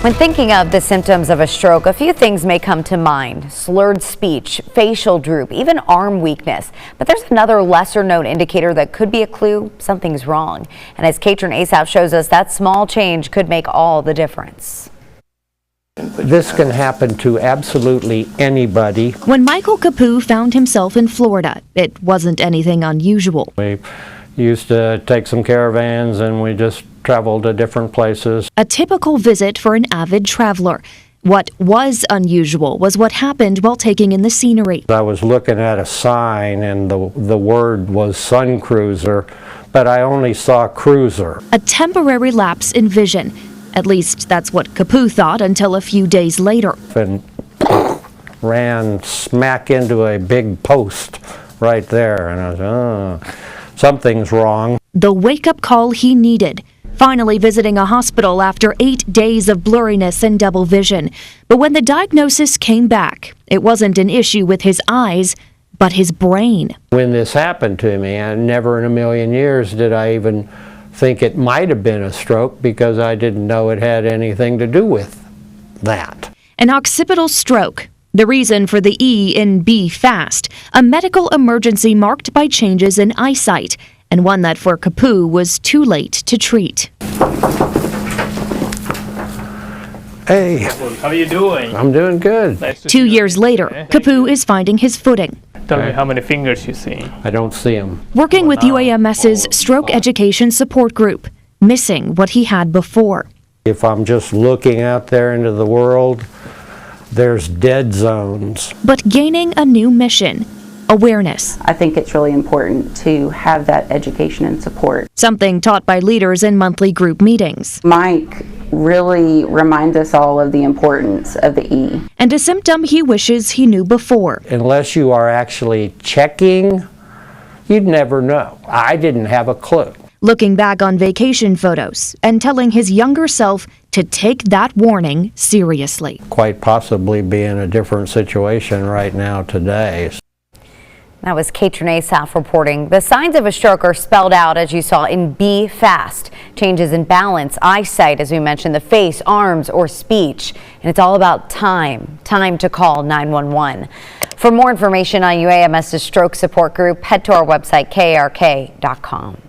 When thinking of the symptoms of a stroke, a few things may come to mind: slurred speech, facial droop, even arm weakness. But there's another lesser known indicator that could be a clue something's wrong. And as Katrin Asaph shows us, that small change could make all the difference. This can happen to absolutely anybody. When Michael Capu found himself in Florida, it wasn't anything unusual. We used to take some caravans and we just traveled to different places. A typical visit for an avid traveler. What was unusual was what happened while taking in the scenery. I was looking at a sign and the word was Sun Cruiser, but I only saw cruiser. A temporary lapse in vision. At least that's what Capu thought until a few days later. And ran smack into a big post right there, and I was, oh, something's wrong. The wake-up call he needed. Finally visiting a hospital after 8 days of blurriness and double vision. But when the diagnosis came back, it wasn't an issue with his eyes, but his brain. When this happened to me, and never in a million years did I even think it might have been a stroke, because I didn't know it had anything to do with that. An occipital stroke, the reason for the E in be fast, a medical emergency marked by changes in eyesight, and one that for Capu was too late to treat. Hey. How are you doing? I'm doing good. Nice to 2 see you. years later, Capu is finding his footing. Tell me how many fingers you see. I don't see him. Working with UAMS's Stroke Education Support Group, missing what he had before. If I'm just looking out there into the world, there's dead zones. But gaining a new mission, awareness. I think it's really important to have that education and support. Something taught by leaders in monthly group meetings. Mike really reminds us all of the importance of the E. And a symptom he wishes he knew before. Unless you are actually checking, you'd never know. I didn't have a clue. Looking back on vacation photos and telling his younger self to take that warning seriously. Quite possibly be in a different situation right now today. That was Katrin Asaph reporting. The signs of a stroke are spelled out, as you saw, in be fast. Changes in balance, eyesight, as we mentioned, the face, arms, or speech. And it's all about time to call 911. For more information on UAMS's stroke support group, head to our website, KARK.com.